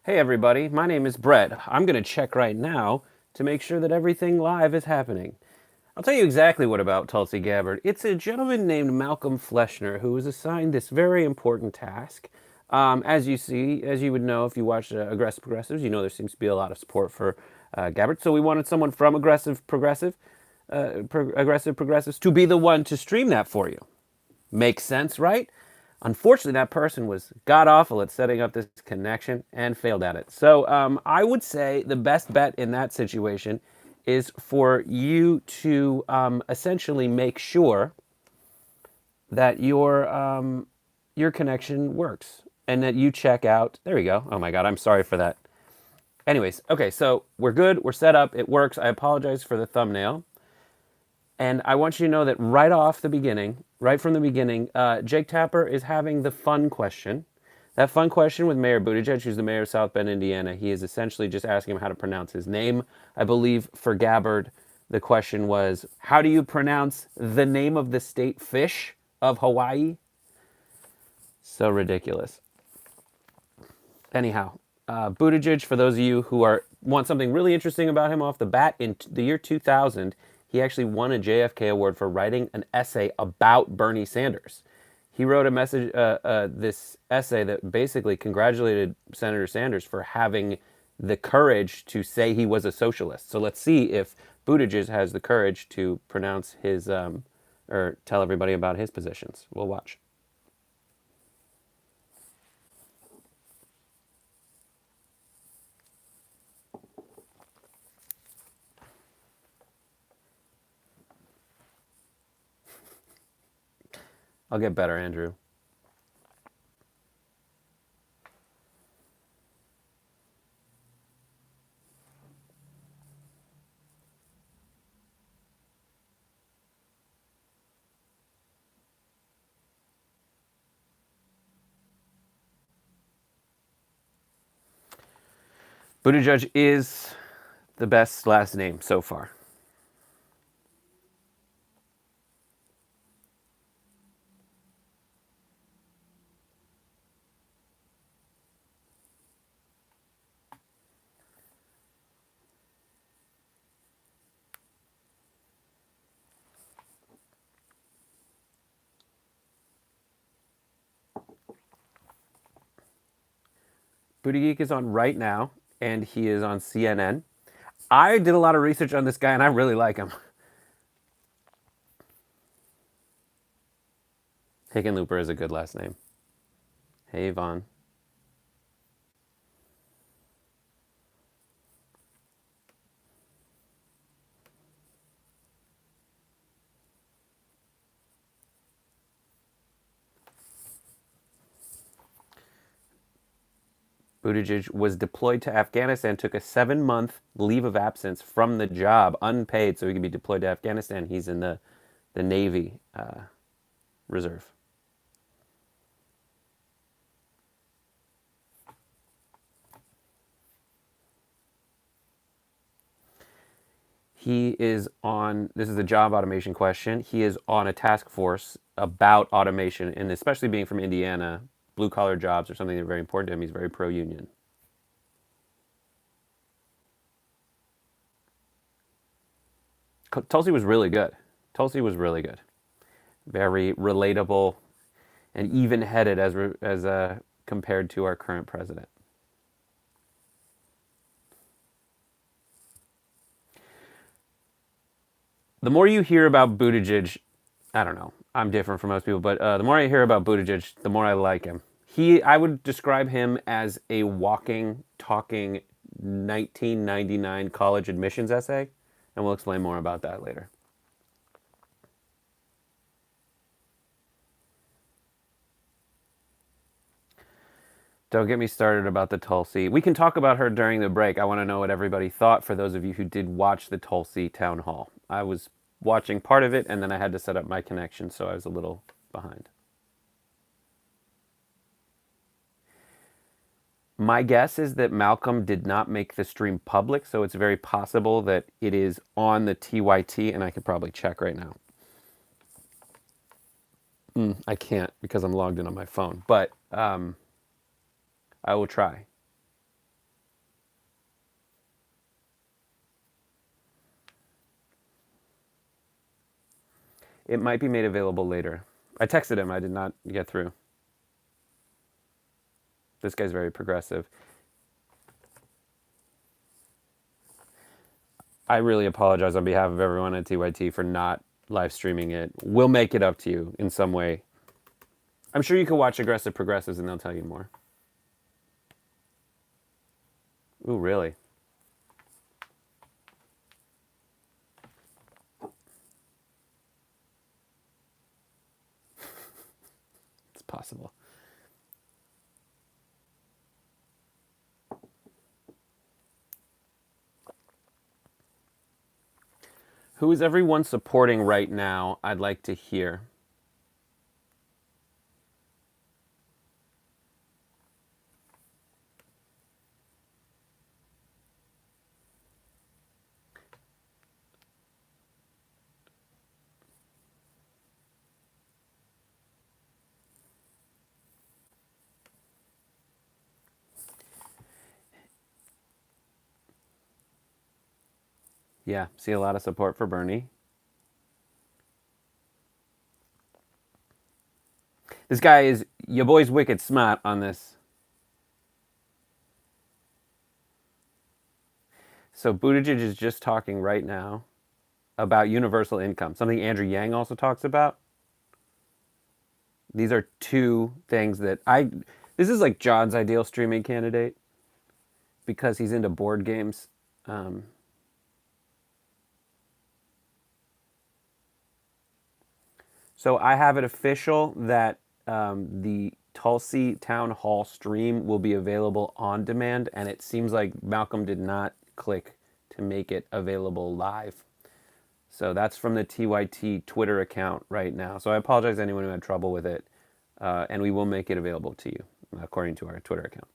Hey everybody, my name is Brett. I'm going to check right now to make sure that everything live is happening. I'll tell you exactly what about Tulsi Gabbard. It's a gentleman named Malcolm Fleschner who was assigned this very important task. As you see, as you would know if you watch Aggressive Progressives, you know there seems to be a lot of support for Gabbard. So we wanted someone from Aggressive Progressives to be the one to stream that for you. Makes sense, right? Unfortunately, that person was god awful at setting up this connection and failed at it. So I would say the best bet in that situation is for you to essentially make sure that your connection works and that you check out. There we go. Oh my God, I'm sorry for that. Anyways, okay, so we're good. We're set up. It works. I apologize for the thumbnail. And I want you to know that right off the beginning, right from the beginning, Jake Tapper is having the fun question. That fun question with Mayor Buttigieg, who's the mayor of South Bend, Indiana. He is essentially just asking him how to pronounce his name. I believe for Gabbard, the question was, how do you pronounce the name of the state fish of Hawaii? So ridiculous. Anyhow, Buttigieg, for those of you who want something really interesting about him off the bat, in the year 2000, he actually won a JFK award for writing an essay about Bernie Sanders. He wrote this essay that basically congratulated Senator Sanders for having the courage to say he was a socialist. So let's see if Buttigieg has the courage to pronounce his, or tell everybody about his positions. We'll watch. I'll get better, Andrew. Buttigieg is the best last name so far. Buttigieg is on right now, and he is on CNN. I did a lot of research on this guy, and I really like him. Hickenlooper is a good last name. Hey, Yvonne. Buttigieg was deployed to Afghanistan, took a 7-month leave of absence from the job, unpaid, so he could be deployed to Afghanistan. He's in the Navy Reserve. He is on, this is a job automation question. He is on a task force about automation, and especially being from Indiana, blue collar jobs are something that are very important to him. He's very pro union. Tulsi was really good. Tulsi was really good. Very relatable and even headed as compared to our current president. The more you hear about Buttigieg, I don't know. I'm different from most people, but the more I hear about Buttigieg, the more I like him. I would describe him as a walking, talking 1999 college admissions essay, and we'll explain more about that later. Don't get me started about the Tulsi. We can talk about her during the break. I want to know what everybody thought for those of you who did watch the Tulsi town hall. I was watching part of it and then I had to set up my connection, so I was a little behind. My guess is that Malcolm did not make the stream public, so it's very possible that it is on the TYT, and I could probably check right now. I can't because I'm logged in on my phone, but I will try. It might be made available later. I texted him. I did not get through. This guy's very progressive. I really apologize on behalf of everyone at TYT for not live streaming it. We'll make it up to you in some way. I'm sure you can watch Aggressive Progressives and they'll tell you more. Ooh, really? It's possible. Who is everyone supporting right now? I'd like to hear. Yeah, see a lot of support for Bernie. This guy is, your boy's wicked smart on this. So Buttigieg is just talking right now about universal income, something Andrew Yang also talks about. These are two things that this is like John's ideal streaming candidate because he's into board games. So I have it official that the Tulsi Town Hall stream will be available on demand, and it seems like Malcolm did not click to make it available live. So that's from the TYT Twitter account right now. So I apologize to anyone who had trouble with it, and we will make it available to you according to our Twitter account.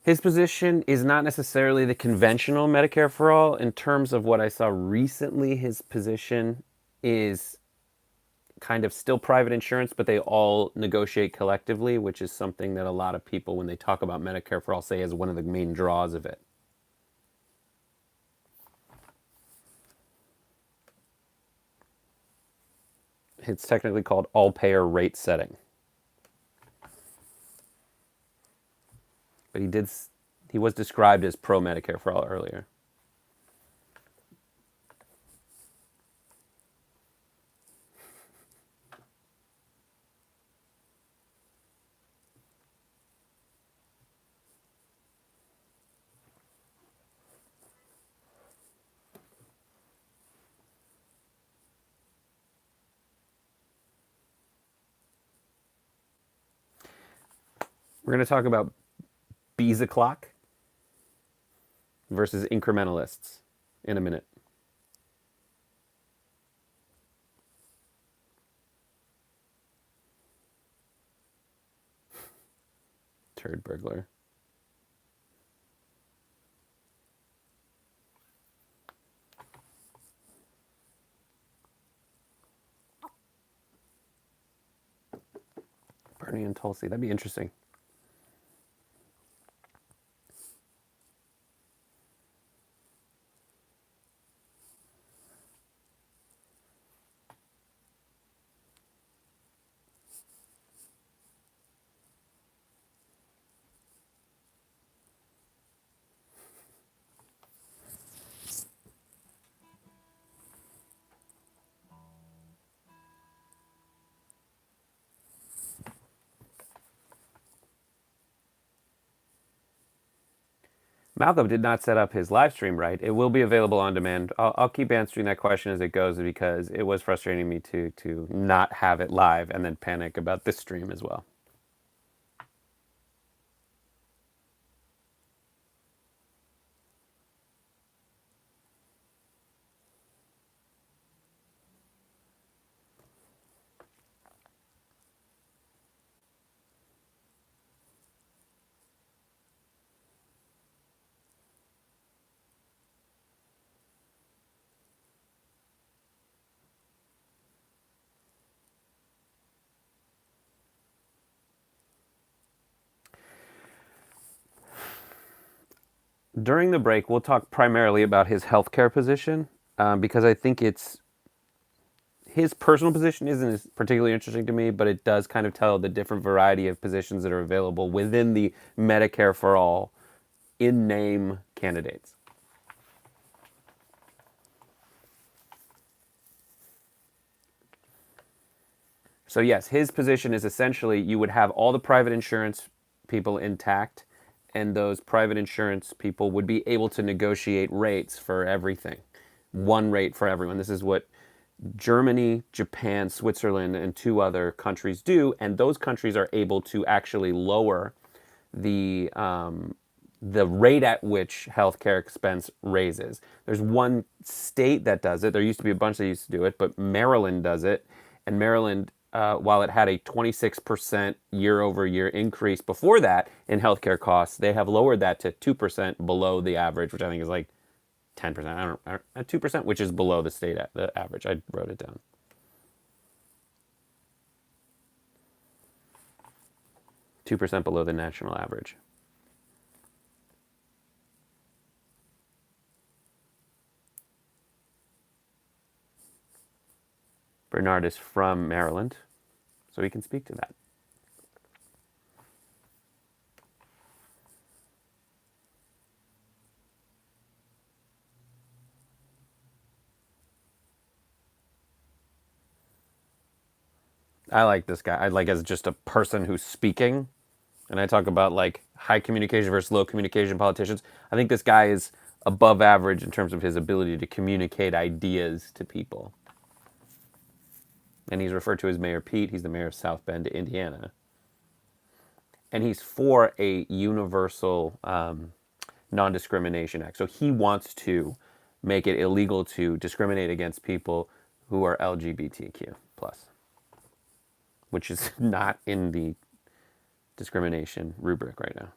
His position is not necessarily the conventional Medicare for all. In terms of what I saw recently, his position is kind of still private insurance, but they all negotiate collectively, which is something that a lot of people, when they talk about Medicare for all, say is one of the main draws of it. It's technically called all-payer rate setting. But he was described as pro Medicare for all earlier. We're going to talk about bees o'clock versus incrementalists in a minute. Turd burglar. Bernie and Tulsi. That'd be interesting. Malcolm did not set up his live stream right. It will be available on demand. I'll keep answering that question as it goes because it was frustrating me to not have it live and then panic about this stream as well. During the break, we'll talk primarily about his healthcare position because I think it's his personal position isn't as particularly interesting to me, but it does kind of tell the different variety of positions that are available within the Medicare for all in name candidates. So, yes, his position is essentially you would have all the private insurance people intact, and those private insurance people would be able to negotiate rates for everything. One rate for everyone. This is what Germany, Japan, Switzerland, and two other countries do, and those countries are able to actually lower the the rate at which healthcare expense raises. There's one state that does it. There used to be a bunch that used to do it, but Maryland does it. And Maryland, while it had a 26% year over year increase before that in healthcare costs, they have lowered that to 2% below the average, which I think is like 10%. I don't 2%, which is below the state the average. I wrote it down. 2% below the national average. Bernard is from Maryland, so he can speak to that. I like this guy. I like as just a person who's speaking, and I talk about like high communication versus low communication politicians. I think this guy is above average in terms of his ability to communicate ideas to people. And he's referred to as Mayor Pete. He's the mayor of South Bend, Indiana. And he's for a universal non-discrimination act. So he wants to make it illegal to discriminate against people who are LGBTQ plus, which is not in the discrimination rubric right now.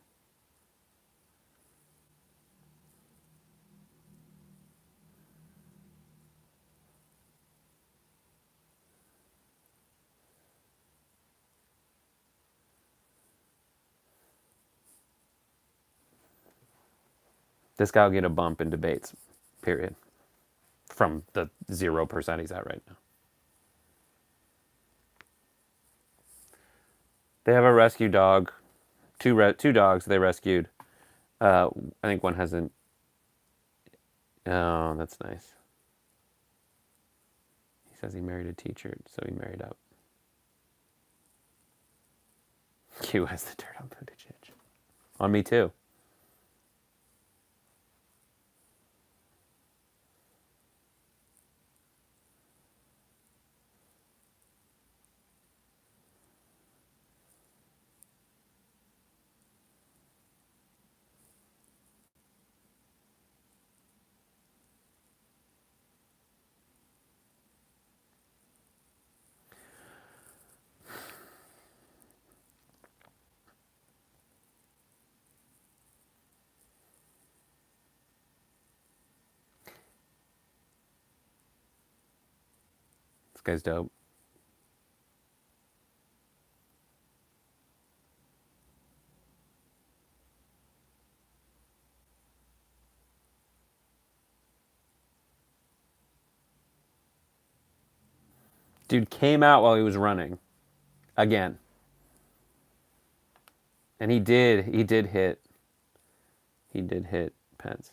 This guy will get a bump in debates, period, from the 0% he's at right now. They have a rescue dog, two dogs they rescued. I think one hasn't. Oh, that's nice. He says he married a teacher, so he married up. Q has the dirt on Buttigieg. On me too. This guy's dope. Dude came out while he was running again, and he did hit Pence.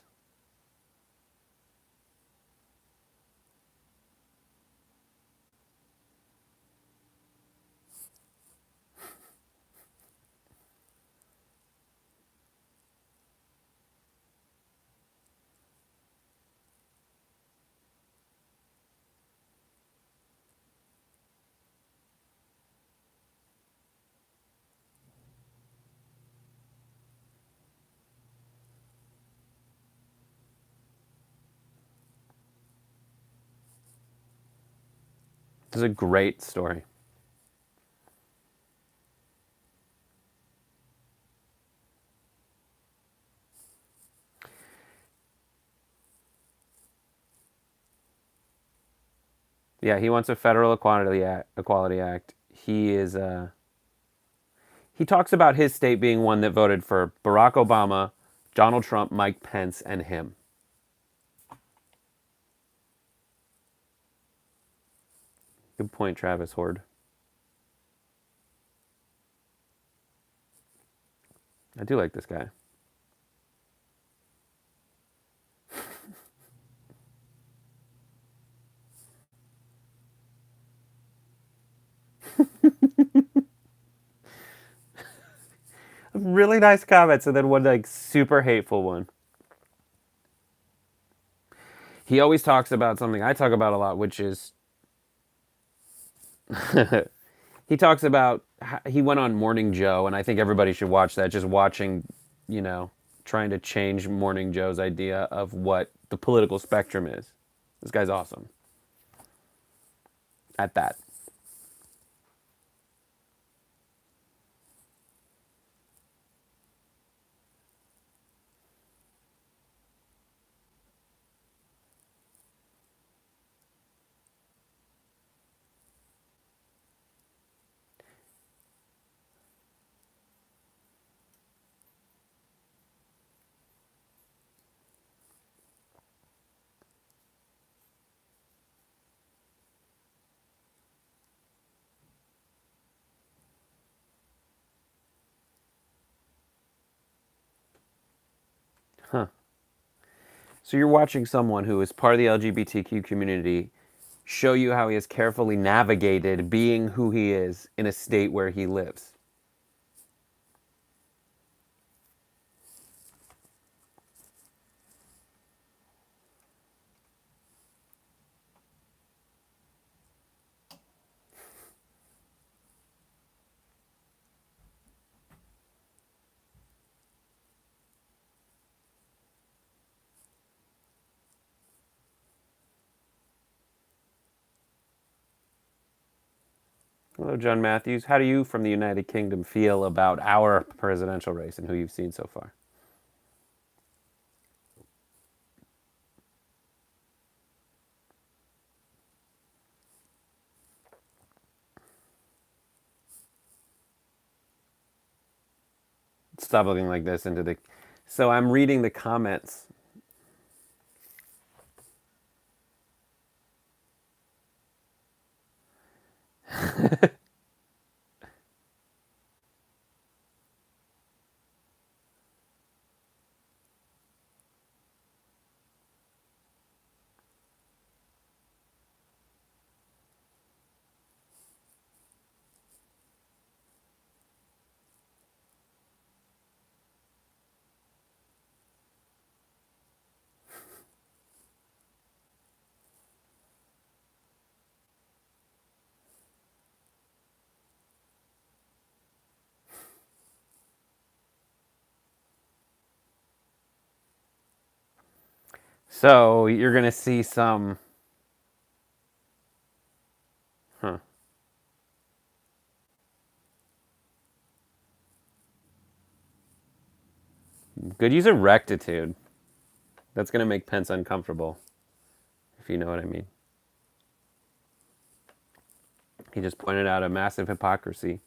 This is a great story. Yeah, he wants a federal equality act. He talks about his state being one that voted for Barack Obama, Donald Trump, Mike Pence, and him. Good point, Travis Horde. I do like this guy. Really nice comments, and then one like super hateful one. He always talks about something I talk about a lot, which is he talks about he went on Morning Joe, and I think everybody should watch that. Just watching, you know, trying to change Morning Joe's idea of what the political spectrum is. This guy's awesome at that. Huh. So you're watching someone who is part of the LGBTQ community show you how he has carefully navigated being who he is in a state where he lives. Hello, John Matthews. How do you from the United Kingdom feel about our presidential race and who you've seen so far? Stop looking like this into the. So I'm reading the comments. So you're gonna see some. Huh. Good use of rectitude. That's gonna make Pence uncomfortable, if you know what I mean. He just pointed out a massive hypocrisy.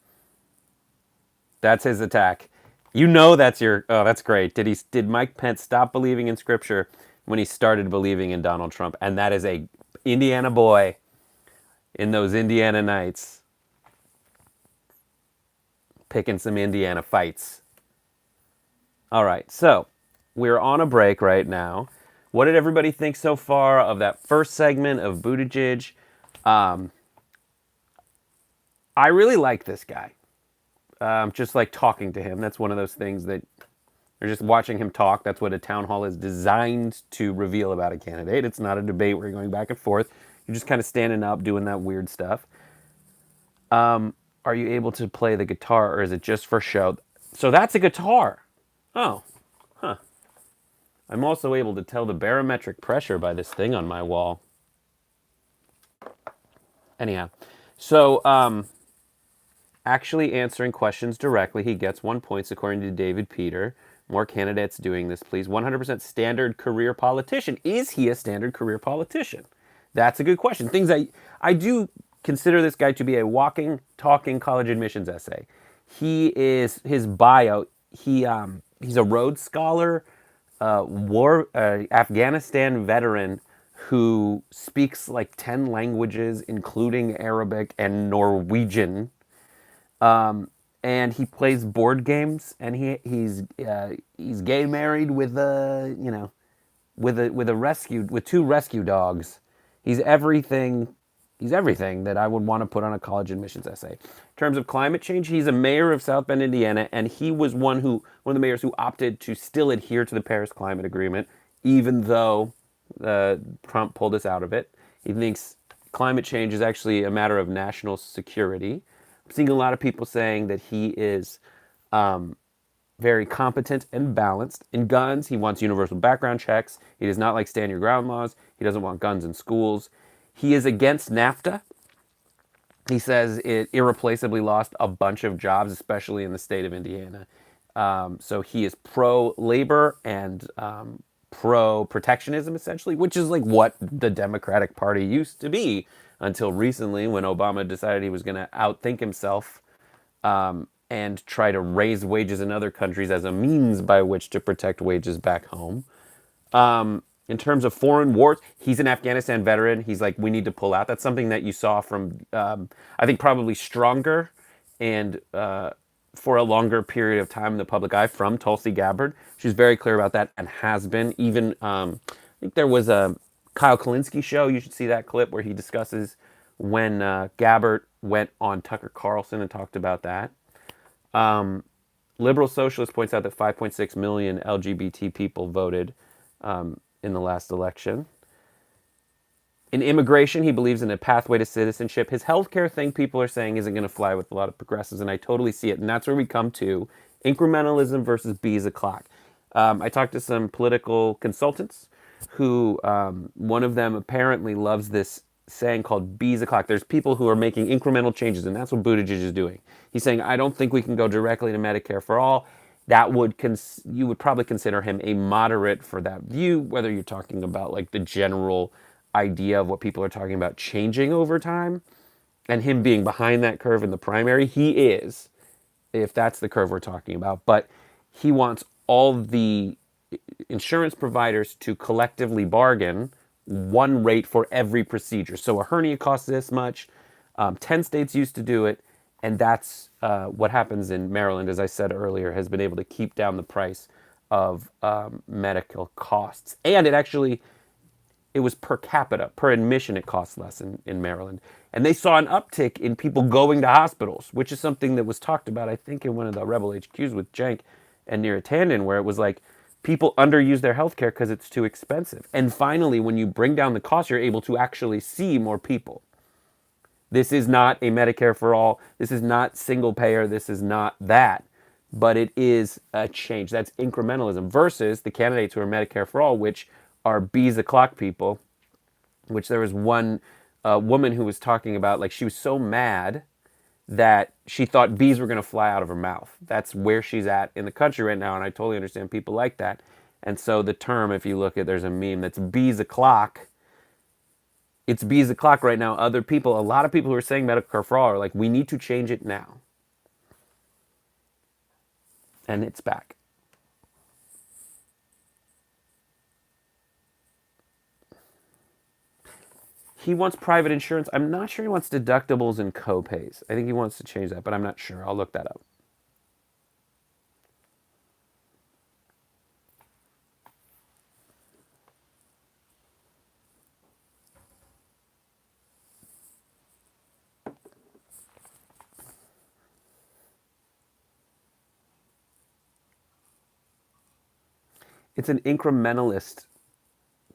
That's his attack. You know that's your. Oh, that's great. Did Mike Pence stop believing in Scripture when he started believing in Donald Trump? And that is a Indiana boy in those Indiana nights picking some Indiana fights. All right, so we're on a break right now. What did everybody think so far of that first segment of Buttigieg? I really like this guy. Just like talking to him. That's one of those things that you're just watching him talk. That's what a town hall is designed to reveal about a candidate. It's not a debate where you're going back and forth. You're just kind of standing up, doing that weird stuff. Are you able to play the guitar, or is it just for show? So that's a guitar. Oh, huh. I'm also able to tell the barometric pressure by this thing on my wall. Anyhow, so actually answering questions directly, he gets 1 point according to David Peter. More candidates doing this, please. 100% standard career politician. Is he a standard career politician? That's a good question. Things I do consider this guy to be a walking, talking college admissions essay. He is his bio. He's a Rhodes Scholar, Afghanistan veteran who speaks like 10 languages, including Arabic and Norwegian. And he plays board games, and he's gay married with a with two rescue dogs. He's everything. He's everything that I would want to put on a college admissions essay. In terms of climate change, he's a mayor of South Bend, Indiana, and he was one of the mayors who opted to still adhere to the Paris Climate Agreement, even though Trump pulled us out of it. He thinks climate change is actually a matter of national security. I'm seeing a lot of people saying that he is very competent and balanced. In guns, he wants universal background checks. He does not like stand your ground laws. He doesn't want guns in schools. He is against NAFTA. He says it irreplaceably lost a bunch of jobs, especially in the state of Indiana. So he is pro labor and pro protectionism, essentially, which is like what the Democratic Party used to be until recently when Obama decided he was going to outthink himself and try to raise wages in other countries as a means by which to protect wages back home. In terms of foreign wars, he's an Afghanistan veteran. He's like, we need to pull out. That's something that you saw from, I think, probably stronger and for a longer period of time in the public eye from Tulsi Gabbard. She's very clear about that and has been. Even, I think there was a Kyle Kalinske show. You should see that clip where he discusses when Gabbard went on Tucker Carlson and talked about that. Liberal Socialist points out that 5.6 million LGBT people voted in the last election. In immigration, he believes in a pathway to citizenship. His healthcare thing, people are saying, isn't going to fly with a lot of progressives, and I totally see it. And that's where we come to incrementalism versus bees o'clock. I talked to some political consultants who, one of them apparently loves this saying called bees o'clock. There's people who are making incremental changes, and that's what Buttigieg is doing. He's saying, I don't think we can go directly to Medicare for all. That would you would probably consider him a moderate for that view, whether you're talking about like the general idea of what people are talking about changing over time and him being behind that curve in the primary. He is, if that's the curve we're talking about, but he wants all the insurance providers to collectively bargain one rate for every procedure. So a hernia costs this much. 10 states used to do it. And that's what happens in Maryland, as I said earlier, has been able to keep down the price of medical costs. And it was per capita, per admission, it costs less in Maryland. And they saw an uptick in people going to hospitals, which is something that was talked about, I think, in one of the Rebel HQs with Cenk and Neera Tanden, where it was like people underuse their healthcare because it's too expensive. And finally, when you bring down the cost, you're able to actually see more people. This is not a Medicare for all. This is not single payer. This is not that. But it is a change. That's incrementalism versus the candidates who are Medicare for all, which are bees the clock people, which there was one woman who was talking about, like, she was so mad that she thought bees were going to fly out of her mouth. That's where she's at in the country right now, and I totally understand people like that. And so the term, if you look at, there's a meme that's bees o'clock. It's bees o'clock right now. Other people, a lot of people who are saying Medicare for all are like, we need to change it now. And it's back. He wants private insurance. I'm not sure he wants deductibles and copays. I think he wants to change that, but I'm not sure. I'll look that up. It's an incrementalist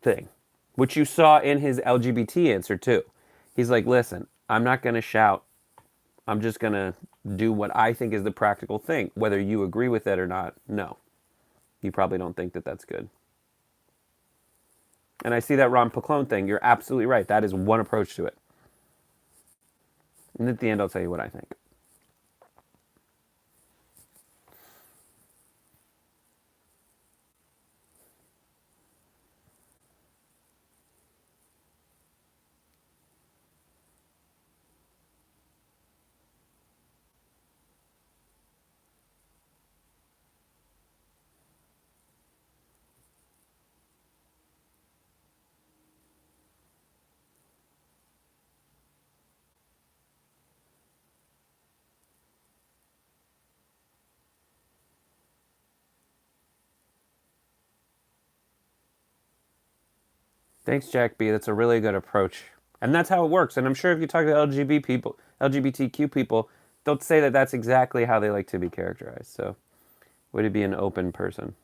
thing, which you saw in his LGBT answer too. He's like, listen, I'm not going to shout. I'm just going to do what I think is the practical thing. Whether you agree with it or not, no. You probably don't think that that's good. And I see that Ron Paclone thing. You're absolutely right. That is one approach to it. And at the end, I'll tell you what I think. Thanks, Jack B. That's a really good approach. And that's how it works. And I'm sure if you talk to LGBTQ people, they'll say that that's exactly how they like to be characterized. So, way to be an open person.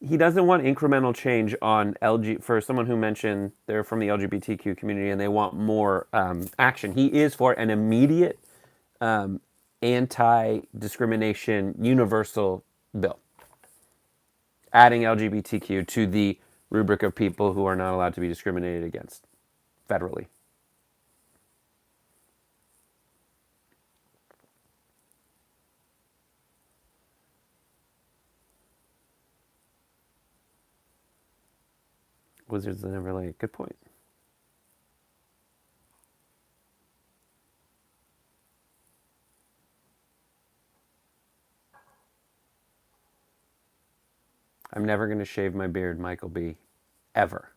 He doesn't want incremental change on LG for someone who mentioned they're from the LGBTQ community and they want more action. He is for an immediate anti-discrimination universal bill, adding LGBTQ to the rubric of people who are not allowed to be discriminated against federally. Wizards of the Neverland. Good point. I'm never going to shave my beard, Michael B. Ever.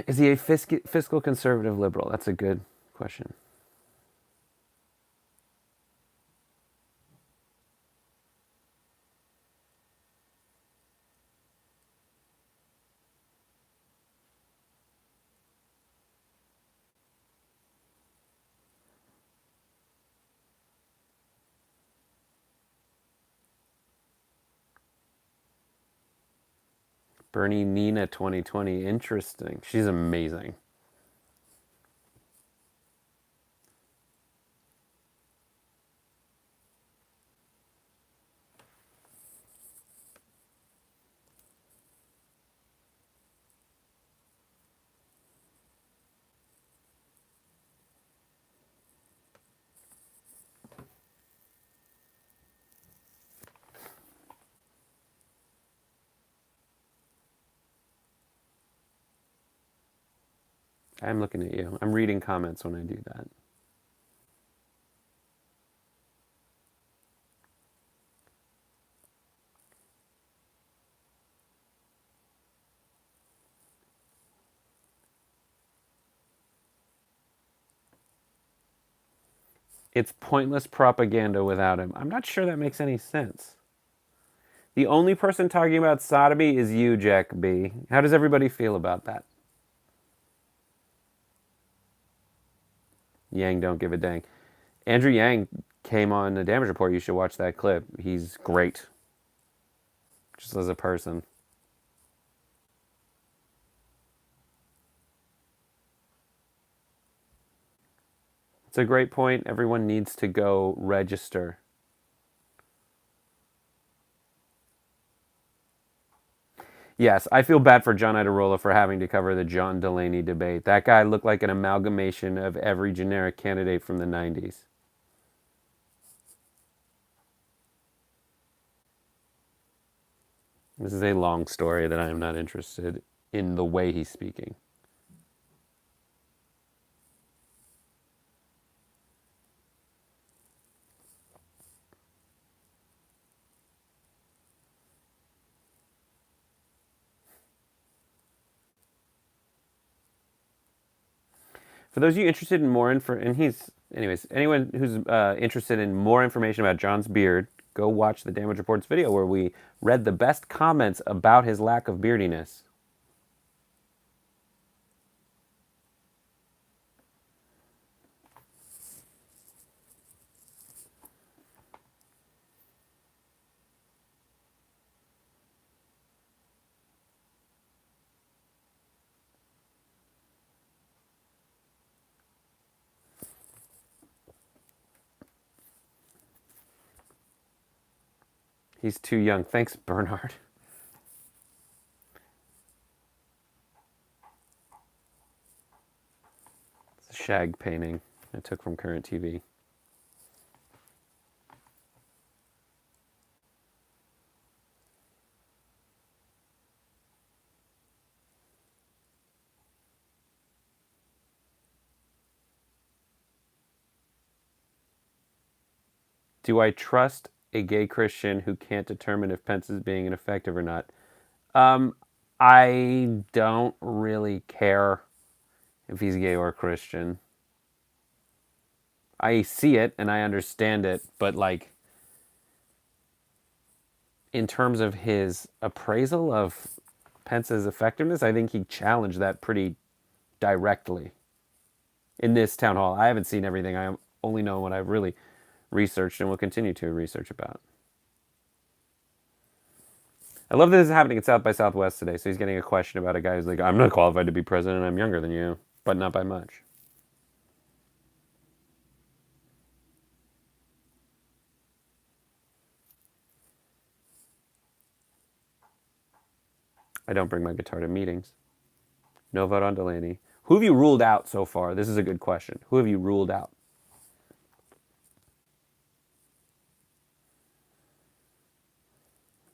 Is he a fiscal conservative liberal? That's a good question. Bernie Nina 2020. Interesting. She's amazing. I'm looking at you. I'm reading comments when I do that. It's pointless propaganda without him. I'm not sure that makes any sense. The only person talking about sodomy is you, Jack B. How does everybody feel about that? Yang don't give a dang. Andrew Yang came on the Damage Report. You should watch that clip. He's great, just as a person. It's a great point. Everyone needs to go register. Yes, I feel bad for John Iadarola for having to cover the John Delaney debate. That guy looked like an amalgamation of every generic candidate from the 90s. This is a long story that I am not interested in the way he's speaking. For those of you interested in more info, and anyone who's interested in more information about John's beard, go watch the Damage Reports video where we read the best comments about his lack of beardiness. He's too young. Thanks, Bernard. It's a shag painting I took from Current TV. Do I trust a gay Christian who can't determine if Pence is being ineffective or not? Um, I don't really care if he's gay or Christian. I see it and I understand it, but like in terms of his appraisal of Pence's effectiveness, I think he challenged that pretty directly in this town hall. I haven't seen everything. I only know what I've really researched and will continue to research about. I love that this is happening at South by Southwest today. So he's getting a question about a guy who's like, I'm not qualified to be president. I'm younger than you, but not by much. I don't bring my guitar to meetings. No vote on Delaney. Who have you ruled out so far? This is a good question. Who have you ruled out?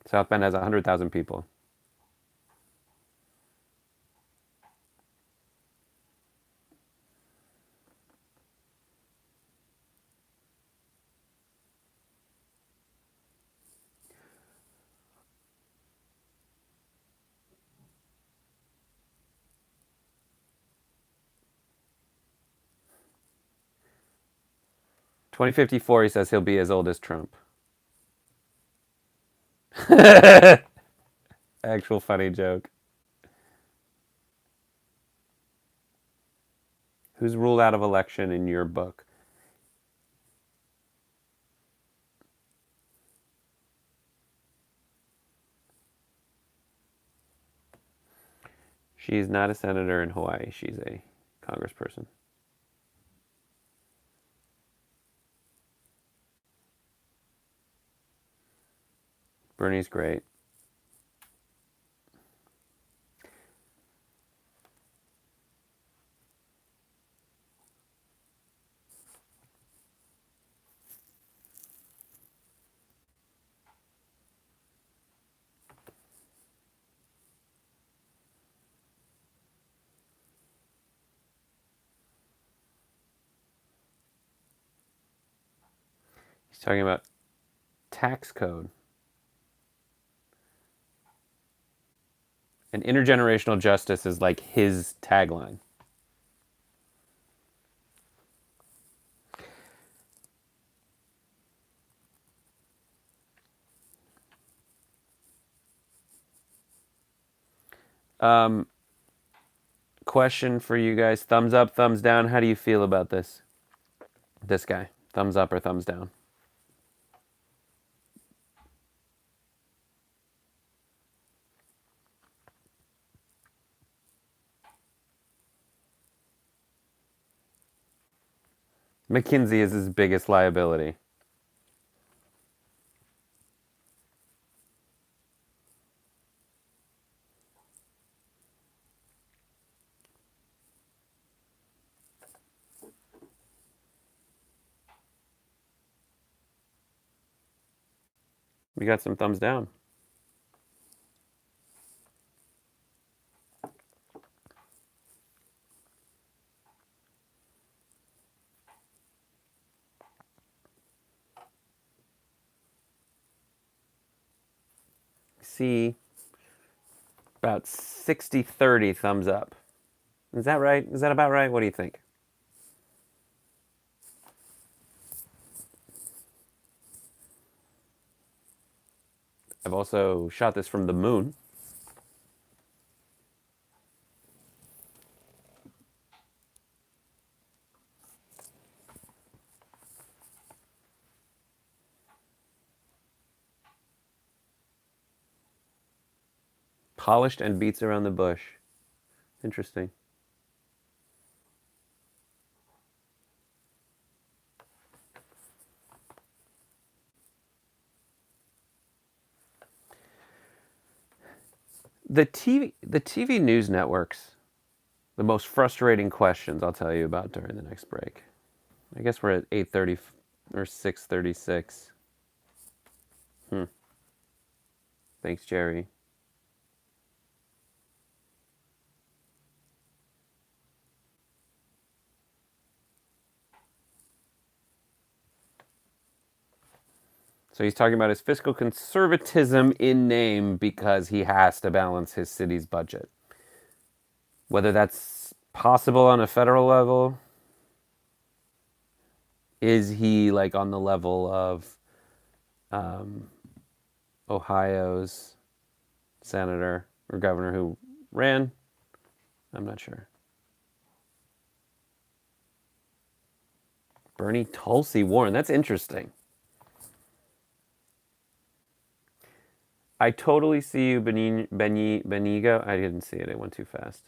South Bend has 100,000 people. "2054," he says he'll be as old as Trump. Actual funny joke. Who's ruled out of election in your book? She's not a senator in Hawaii. She's a congressperson. Bernie's great. He's talking about tax code and intergenerational justice is like his tagline. Um, Question for you guys: thumbs up, thumbs down. How do you feel about this? This guy, thumbs up or thumbs down? McKinsey is his biggest liability. We got some thumbs down. See about 60-30 thumbs up. Is that right? Is that about right? What do you think? I've also shot this from the moon. Polished and beats around the bush. Interesting. The TV news networks, the most frustrating questions I'll tell you about during the next break. I guess we're at 8:30 or 6:36. Thanks, Jerry. So he's talking about his fiscal conservatism in name because he has to balance his city's budget. Whether that's possible on a federal level, is he like on the level of Ohio's senator or governor who ran? I'm not sure. Bernie Tulsi Warren. That's interesting. I totally see you, Benigo. I didn't see it. It went too fast.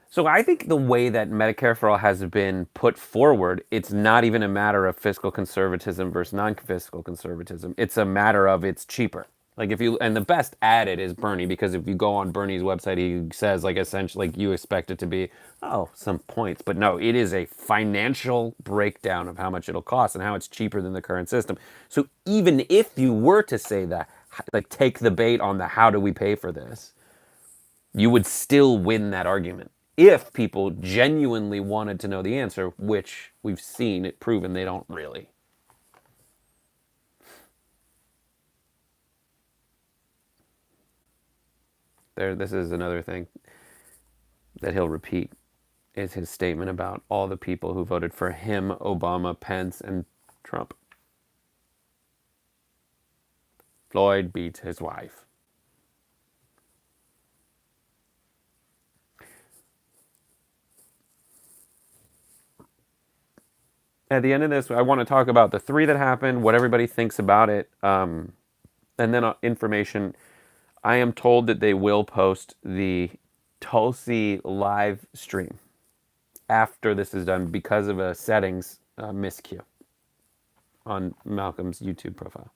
So I think the way that Medicare for All has been put forward, it's not even a matter of fiscal conservatism versus non-fiscal conservatism. It's a matter of it's cheaper. Like if you, and the best at it is Bernie, because if you go on Bernie's website, he says like essentially like you expect it to be, oh, some points. But no, it is a financial breakdown of how much it'll cost and how it's cheaper than the current system. So even if you were to say that, like take the bait on the how do we pay for this, you would still win that argument if people genuinely wanted to know the answer, which we've seen it proven they don't really. This is another thing that he'll repeat is his statement about all the people who voted for him, Obama, Pence, and Trump. Floyd beat his wife. At the end of this, I want to talk about the three that happened, what everybody thinks about it, and then information. I am told that they will post the Tulsi live stream after this is done because of a settings miscue on Malcolm's YouTube profile.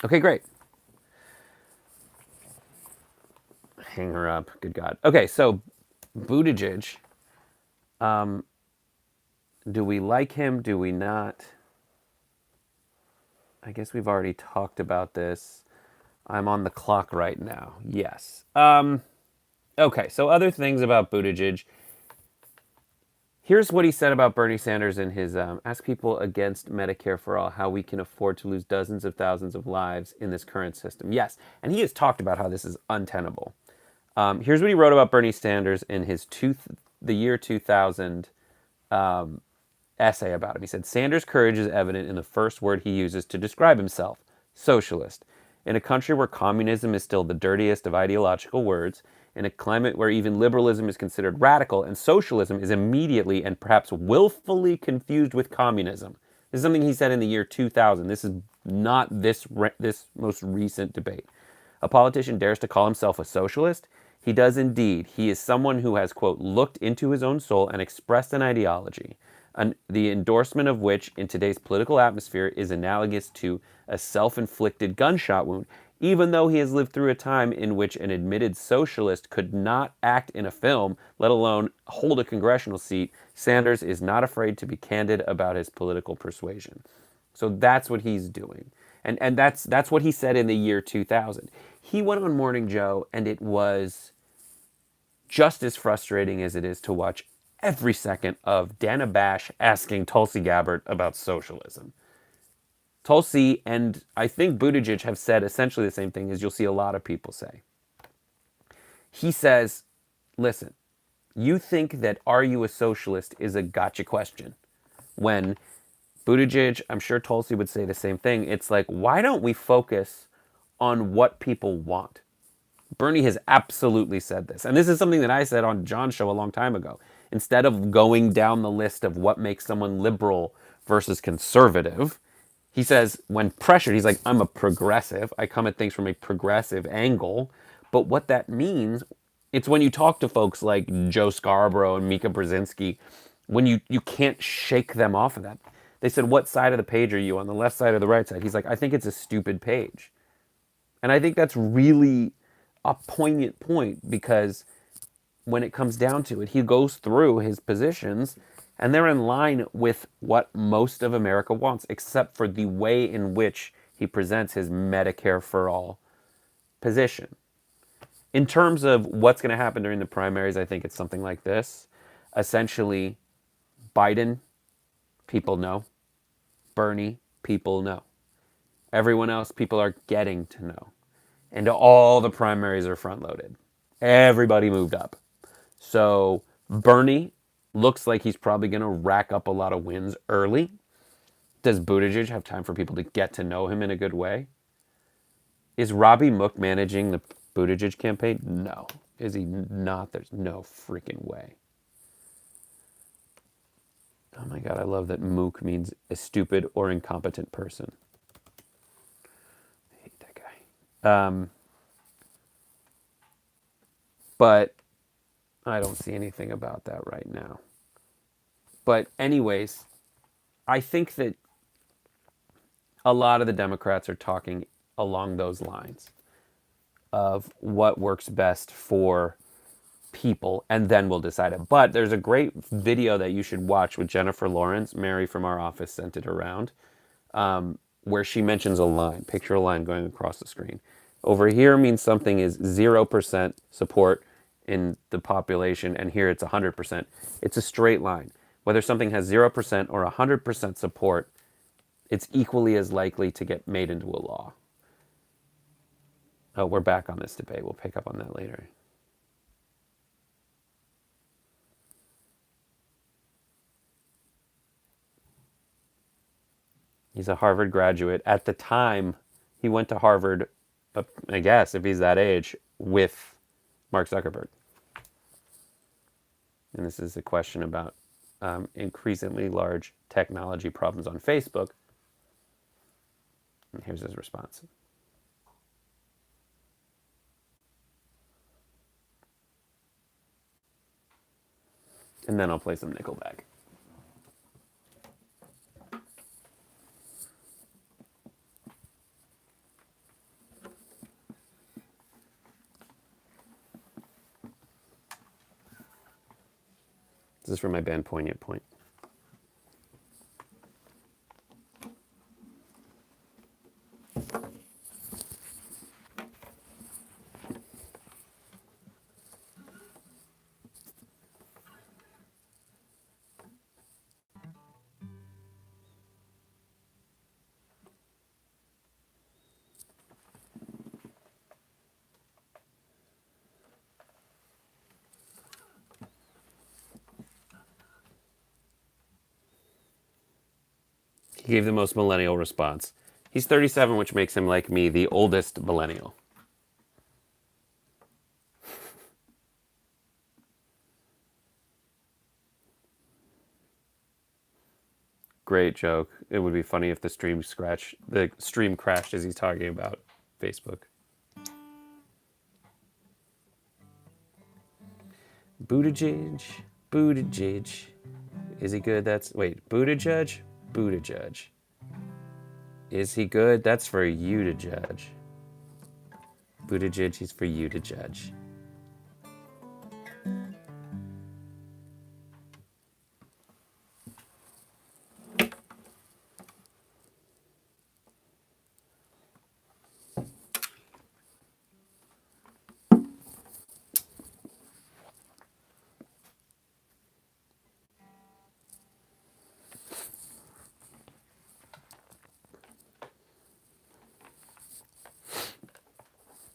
Okay, great. Hang her up. Good God. Okay, so Buttigieg. Do we like him? Do we not? I guess we've already talked about this. I'm on the clock right now. Yes. Okay, so other things about Buttigieg. Here's what he said about Bernie Sanders in his Ask People Against Medicare for All How We Can Afford to Lose Dozens of Thousands of Lives in This Current System. Yes, and he has talked about how this is untenable. Here's what he wrote about Bernie Sanders in his the year 2000 essay about him. He said, Sanders' courage is evident in the first word he uses to describe himself, socialist. In a country where communism is still the dirtiest of ideological words, in a climate where even liberalism is considered radical and socialism is immediately and perhaps willfully confused with communism. This is something he said in the year 2000. This is not this most recent debate. A politician dares to call himself a socialist? He does indeed. He is someone who has, quote, looked into his own soul and expressed an ideology, the endorsement of which in today's political atmosphere is analogous to a self-inflicted gunshot wound. Even though he has lived through a time in which an admitted socialist could not act in a film, let alone hold a congressional seat, Sanders is not afraid to be candid about his political persuasion. So that's what he's doing. And that's what he said in the year 2000. He went on Morning Joe, and it was just as frustrating as it is to watch every second of Dana Bash asking Tulsi Gabbard about socialism. Tulsi and I think Buttigieg have said essentially the same thing as you'll see a lot of people say. He says, listen, you think that are you a socialist is a gotcha question. When Buttigieg, I'm sure Tulsi would say the same thing. It's like, why don't we focus on what people want? Bernie has absolutely said this. And this is something that I said on John's show a long time ago. Instead of going down the list of what makes someone liberal versus conservative, he says, when pressured, he's like, I'm a progressive. I come at things from a progressive angle. But what that means, it's when you talk to folks like Joe Scarborough and Mika Brzezinski, when you can't shake them off of that. They said, what side of the page are you, on the left side or the right side? He's like, I think it's a stupid page. And I think that's really a poignant point, because when it comes down to it, he goes through his positions and they're in line with what most of America wants, except for the way in which he presents his Medicare for All position. In terms of what's going to happen during the primaries, I think it's something like this. Essentially, Biden, people know. Bernie, people know. Everyone else, people are getting to know. And all the primaries are front loaded. Everybody moved up. So Bernie looks like he's probably going to rack up a lot of wins early. Does Buttigieg have time for people to get to know him in a good way? Is Robbie Mook managing the Buttigieg campaign? No. Is he not? There's no freaking way. Oh my God, I love that Mook means a stupid or incompetent person. I hate that guy. But I don't see anything about that right now. But anyways, I think that a lot of the Democrats are talking along those lines of what works best for people, and then we'll decide it. But there's a great video that you should watch with Jennifer Lawrence. Mary from our office sent it around, where she mentions a line. Picture a line going across the screen. Over here means something is 0% support in the population, and here it's 100%. It's a straight line. Whether something has 0% or 100% support, it's equally as likely to get made into a law. Oh, we're back on this debate. We'll pick up on that later. He's a Harvard graduate. At the time, he went to Harvard, I guess, if he's that age, with Mark Zuckerberg. And this is a question about increasingly large technology problems on Facebook. And here's his response. And then I'll play some Nickelback. This is from my band Poignant Point. He gave the most millennial response. He's 37, which makes him, like me, the oldest millennial. Great joke. It would be funny if the stream crashed as he's talking about Facebook. Buttigieg. Is he good? Buttigieg? Buttigieg. Is he good? That's for you to judge. Buttigieg, he's for you to judge.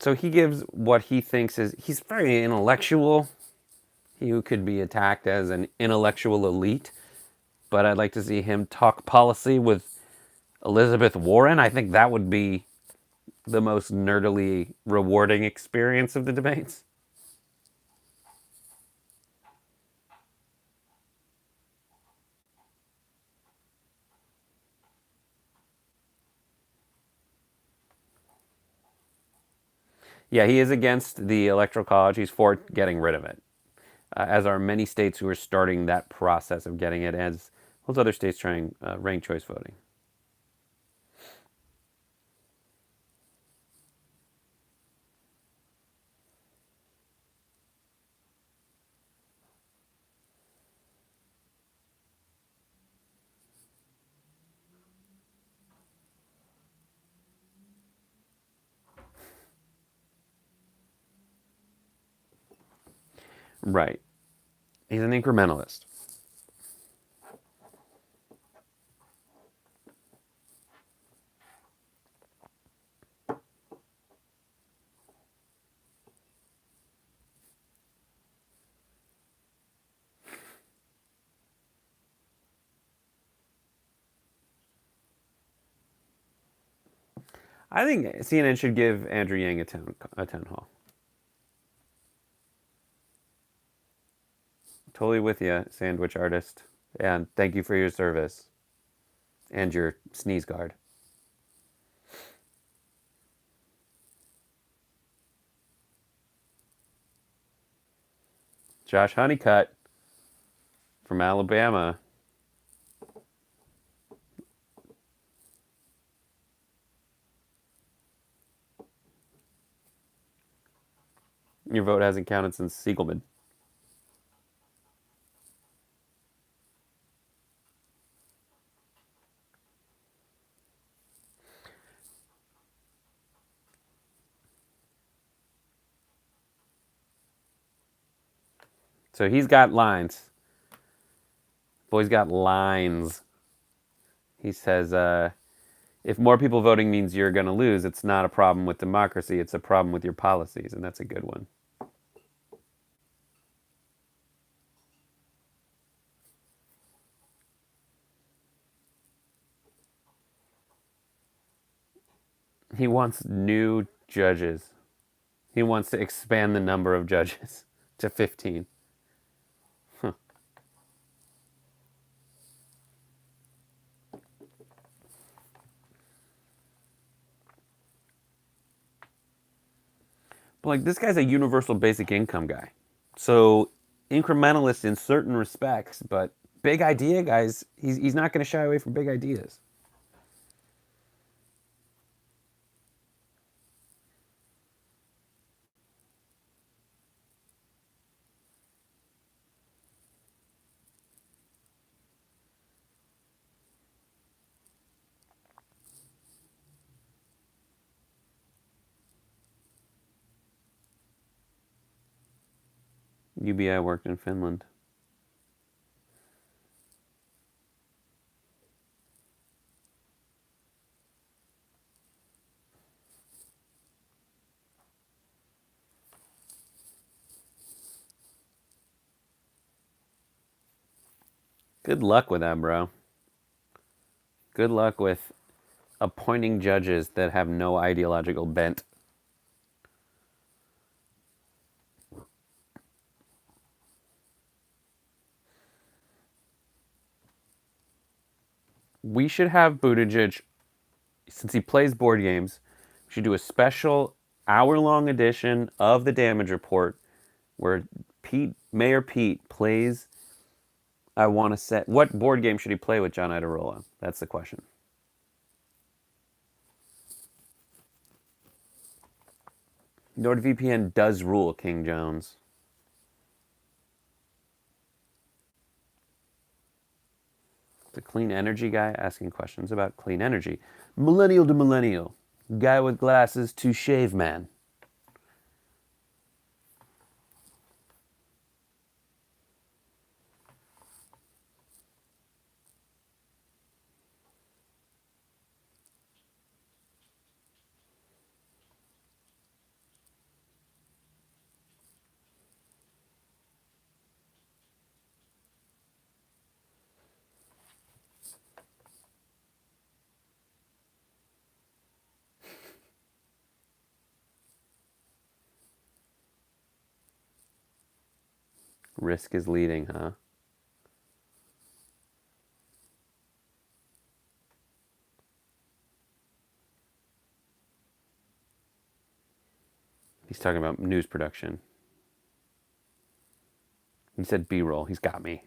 So he gives what he thinks is, he's very intellectual. He could be attacked as an intellectual elite, but I'd like to see him talk policy with Elizabeth Warren. I think that would be the most nerdily rewarding experience of the debates. Yeah, he is against the Electoral College. He's for getting rid of it, as are many states who are starting that process of getting it, as well as other states trying ranked choice voting. Right. He's an incrementalist. I think CNN should give Andrew Yang a town hall. Totally with you, sandwich artist. And thank you for your service and your sneeze guard. Josh Honeycutt from Alabama. Your vote hasn't counted since Siegelman. So he's got lines. Boy's got lines. He says, if more people voting means you're going to lose, it's not a problem with democracy. It's a problem with your policies. And that's a good one. He wants new judges. He wants to expand the number of judges to 15. Huh. But like this guy's a universal basic income guy. So incrementalist in certain respects, but big idea guys, he's not going to shy away from big ideas. UBI worked in Finland. Good luck with that, bro. Good luck with appointing judges that have no ideological bent. We should have Buttigieg, since he plays board games, we should do a special hour-long edition of the damage report where Mayor Pete plays. I want to set what board game should he play with John Iadarola? That's the question. NordVPN does rule, King Jones. The clean energy guy asking questions about clean energy. Millennial to millennial. Guy with glasses to shave man. Risk is leading, huh? He's talking about news production. He said B-roll. He's got me.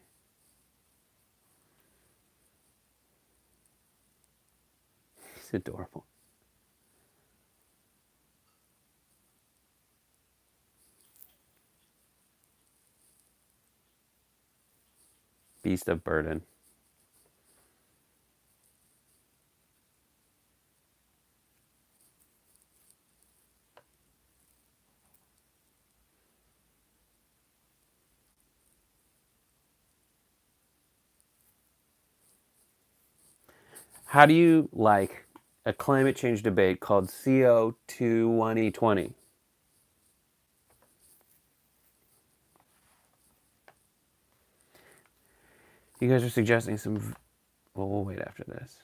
He's adorable. Beast of burden. How do you like a climate change debate called CO 2020? You guys are suggesting some. Well, we'll wait after this.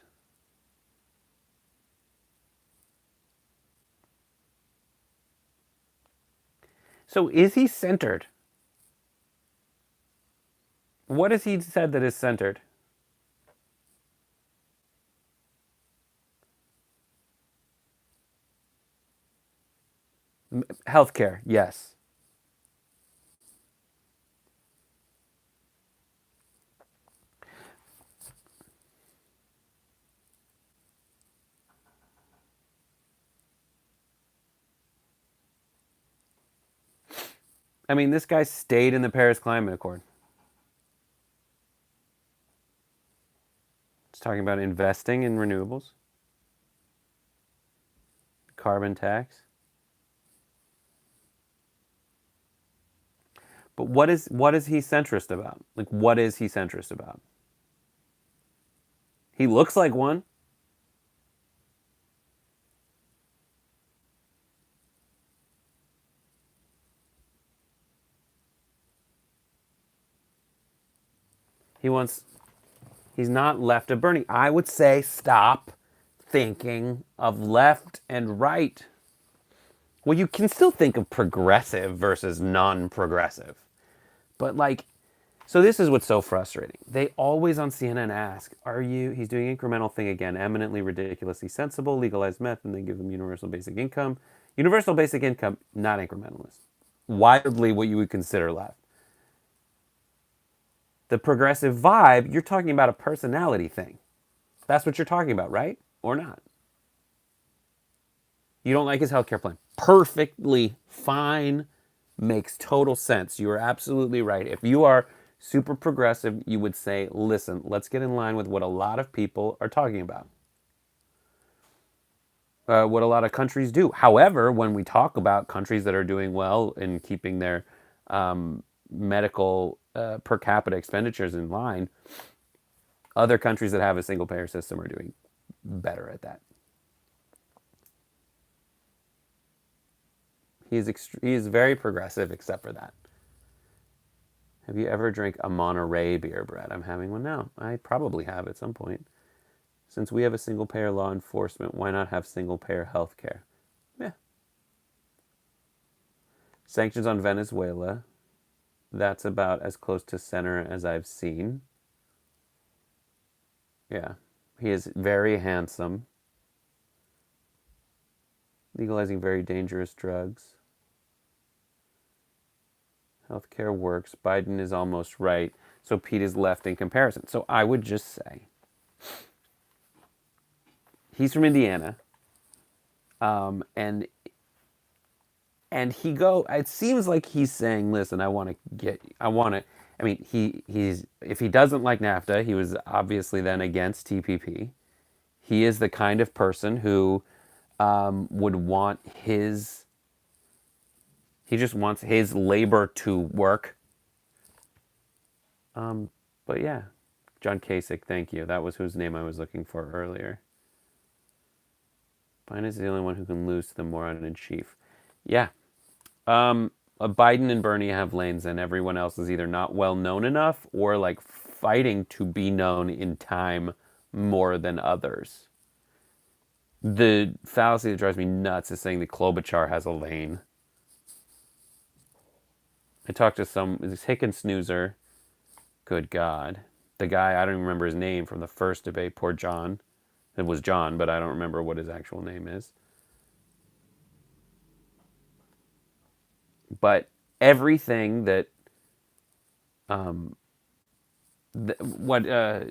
So is he centered? What has he said that is centered? Healthcare, yes. I mean, this guy stayed in the Paris Climate Accord. It's talking about investing in renewables, carbon tax. But what is he centrist about? Like, what is he centrist about? He looks like one. He wants. He's not left of Bernie. I would say stop thinking of left and right. Well, you can still think of progressive versus non-progressive, but like, so this is what's so frustrating. They always on CNN ask, "Are you?" He's doing incremental thing again, eminently ridiculously sensible, legalized meth, and they give them universal basic income. Universal basic income, not incrementalist. Wildly what you would consider left. The progressive vibe, you're talking about a personality thing. That's what you're talking about, right? Or not? You don't like his healthcare plan. Perfectly fine. Makes total sense. You are absolutely right. If you are super progressive, you would say, listen, let's get in line with what a lot of people are talking about. What a lot of countries do. However, when we talk about countries that are doing well in keeping their medical per capita expenditures in line, other countries that have a single payer system are doing better at that. He is very progressive, except for that. Have you ever drank a Monterey beer, Brett? I'm having one now. I probably have at some point. Since we have a single payer law enforcement, why not have single payer health care? Yeah. Sanctions on Venezuela. That's about as close to center as I've seen. Yeah. He is very handsome. Legalizing very dangerous drugs. Healthcare works. Biden is almost right. So Pete is left in comparison. So I would just say he's from Indiana, and It seems like he's saying, "Listen, I want to get. I want to." I mean, he's if he doesn't like NAFTA, he was obviously then against TPP. He is the kind of person who would want his. He just wants his labor to work. But yeah, John Kasich, thank you. That was whose name I was looking for earlier. Biden is the only one who can lose to the moron in chief. Yeah. Biden and Bernie have lanes, and everyone else is either not well known enough or like fighting to be known in time more than others. The fallacy that drives me nuts is saying that Klobuchar has a lane. I talked to this Hicken snoozer. Good God. The guy, I don't even remember his name from the first debate. Poor John. It was John, but I don't remember what his actual name is. But everything that th- what uh,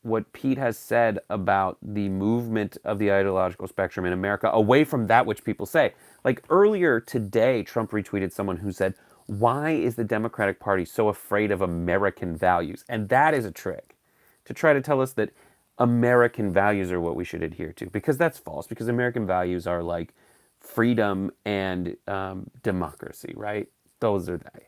what Pete has said about the movement of the ideological spectrum in America away from that which people say. Like earlier today, Trump retweeted someone who said, "Why is the Democratic Party so afraid of American values?" And that is a trick to try to tell us that American values are what we should adhere to, because that's false. Because American values are like freedom and democracy, right? Those are they.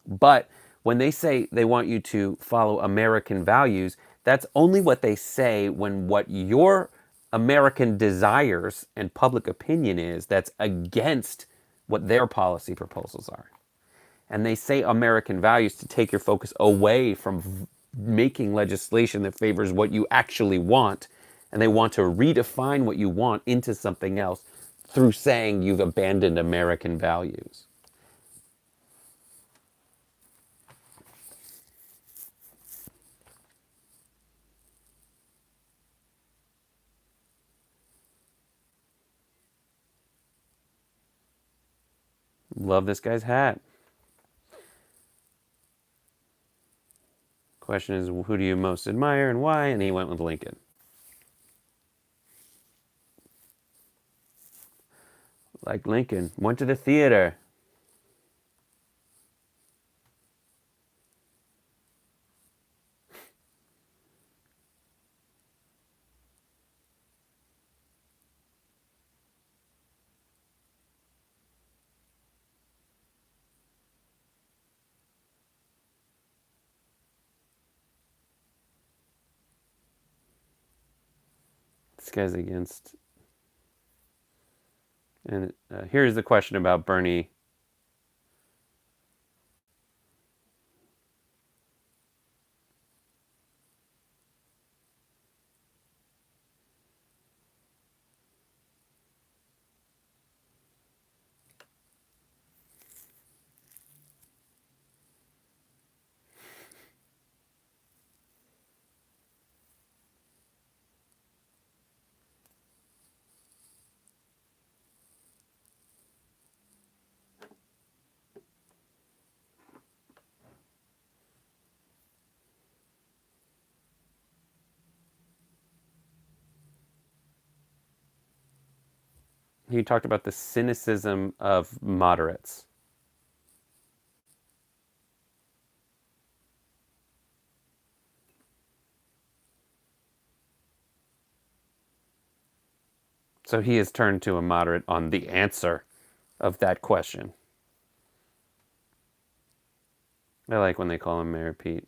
But when they say they want you to follow American values, that's only what they say when what your American desires and public opinion is that's against what their policy proposals are. And they say American values to take your focus away from making legislation that favors what you actually want. And they want to redefine what you want into something else through saying you've abandoned American values. Love this guy's hat. Question is, who do you most admire and why? And he went with Lincoln. Like Lincoln. Went to the theater. This guy's against. And here's the question about Bernie. He talked about the cynicism of moderates. So he has turned to a moderate on the answer of that question. I like when they call him Mayor Pete.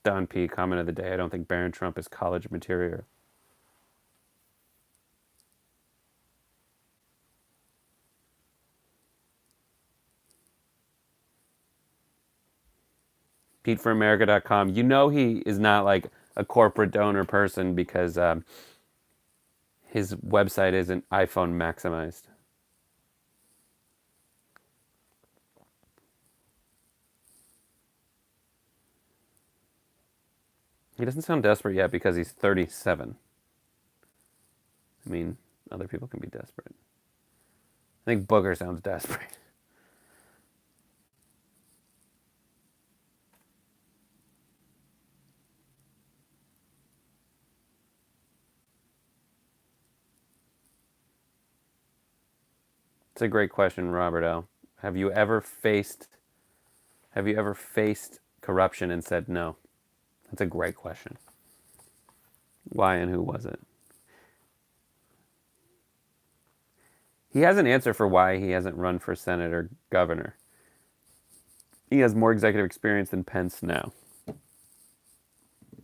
Don P. Comment of the day. I don't think Barron Trump is college material. PeteForAmerica.com. You know he is not like a corporate donor person because his website isn't iPhone maximized. He doesn't sound desperate yet because he's 37. I mean, other people can be desperate. I think Booger sounds desperate. It's a great question, Robert L. Have you ever faced corruption and said no? That's a great question. Why and who was it? He has an answer for why he hasn't run for Senate or governor. He has more executive experience than Pence now,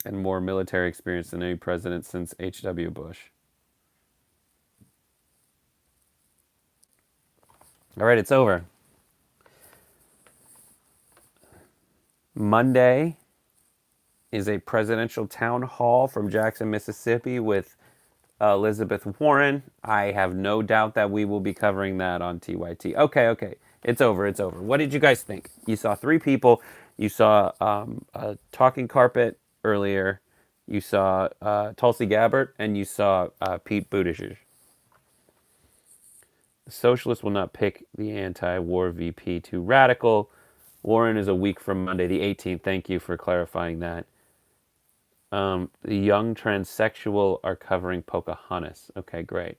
and more military experience than any president since H.W. Bush. All right, it's over. Monday is a presidential town hall from Jackson, Mississippi with Elizabeth Warren. I have no doubt that we will be covering that on TYT. Okay. It's over. What did you guys think? You saw three people. You saw a talking carpet earlier. You saw Tulsi Gabbard, and you saw Pete Buttigieg. The socialists will not pick the anti-war VP too radical. Warren is a week from Monday the 18th. Thank you for clarifying that. The young transsexual are covering Pocahontas. Okay, great.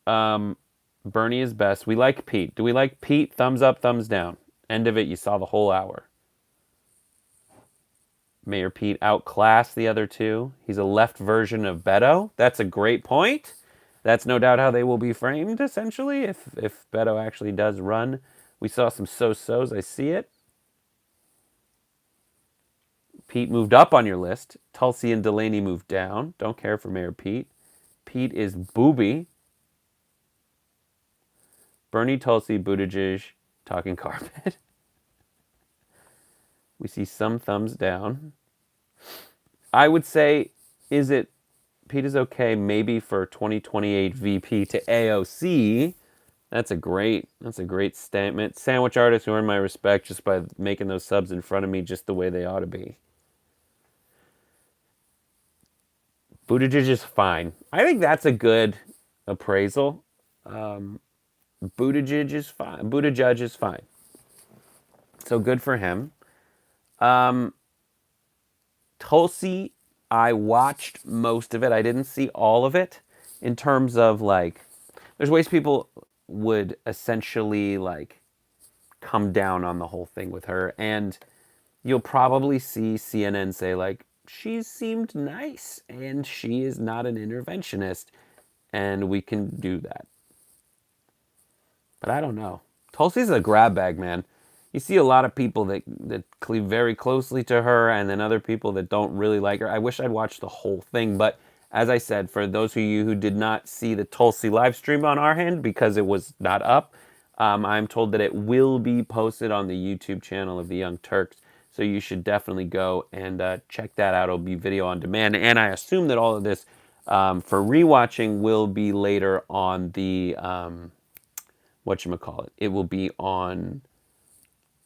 Bernie is best. We like Pete. Do we like Pete? Thumbs up, thumbs down. End of it, you saw the whole hour. Mayor Pete outclassed the other two. He's a left version of Beto. That's a great point. That's no doubt how they will be framed, essentially, if Beto actually does run. We saw some so-sos. I see it. Pete moved up on your list. Tulsi and Delaney moved down. Don't care for Mayor Pete. Pete is booby. Bernie, Tulsi, Buttigieg, talking carpet. We see some thumbs down. I would say, is it Pete is okay maybe for 2028 VP to AOC? That's a great statement. Sandwich artists who earn my respect just by making those subs in front of me just the way they ought to be. Buttigieg is fine. I think that's a good appraisal. Buttigieg is fine. Buttigieg is fine. So good for him. Tulsi, I watched most of it. I didn't see all of it in terms of like, there's ways people would essentially like come down on the whole thing with her. And you'll probably see CNN say like, she seemed nice and she is not an interventionist and we can do that. But I don't know. Tulsi's a grab bag, man. You see a lot of people that cleave very closely to her and then other people that don't really like her. I wish I'd watched the whole thing, but as I said, for those of you who did not see the Tulsi live stream on our hand because it was not up, I'm told that it will be posted on the YouTube channel of the Young Turks. So you should definitely go and check that out. It'll be video on demand. And I assume that all of this for rewatching will be later on the, whatchamacallit. It will be on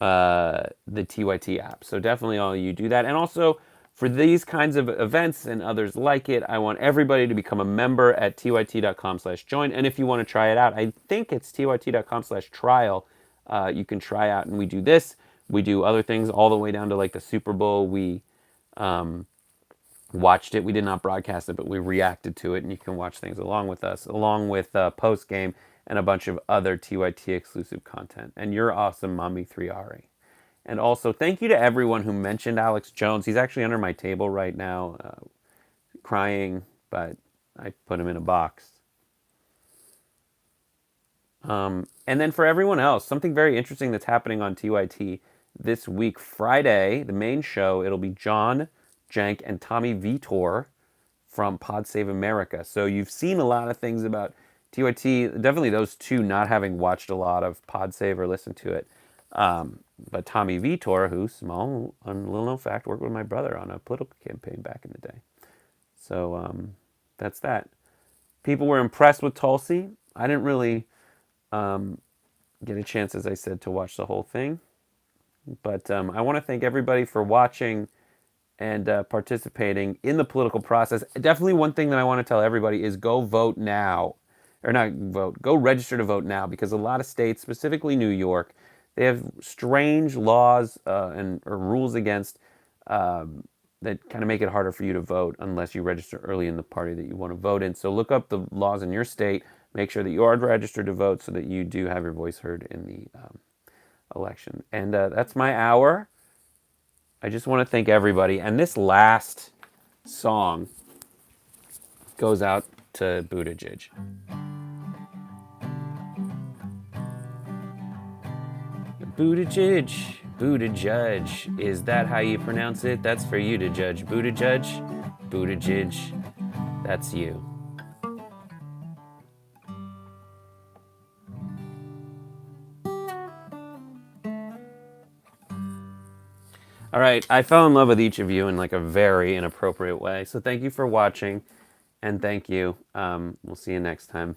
the TYT app. So definitely all of you do that. And also for these kinds of events and others like it, I want everybody to become a member at tyt.com/join. And if you want to try it out, I think it's tyt.com/trial. You can try out, and we do this. We do other things all the way down to like the Super Bowl. We watched it. We did not broadcast it, but we reacted to it, and you can watch things along with us, along with post game and a bunch of other TYT exclusive content. And you're awesome, Mommy 3Ari. And also, thank you to everyone who mentioned Alex Jones. He's actually under my table right now, crying, but I put him in a box. And then for everyone else, something very interesting that's happening on TYT this week, Friday, the main show, it'll be John, Jank, and Tommy Vitor from Pod Save America. So you've seen a lot of things about TYT, definitely those two not having watched a lot of Pod Save or listened to it. But Tommy Vitor, who, small, little known fact, worked with my brother on a political campaign back in the day. So that's that. People were impressed with Tulsi. I didn't really get a chance, as I said, to watch the whole thing. But I want to thank everybody for watching and participating in the political process. Definitely one thing that I want to tell everybody is go vote now. Or not vote, go register to vote now, because a lot of states, specifically New York, they have strange laws or rules against that kind of make it harder for you to vote unless you register early in the party that you want to vote in. So look up the laws in your state. Make sure that you are registered to vote so that you do have your voice heard in the election. And that's my hour. I just want to thank everybody. And this last song goes out to Buttigieg. Buttigieg. Is that how you pronounce it? That's for you to judge. Buttigieg. That's you. All right, I fell in love with each of you in like a very inappropriate way. So thank you for watching, and thank you. We'll see you next time.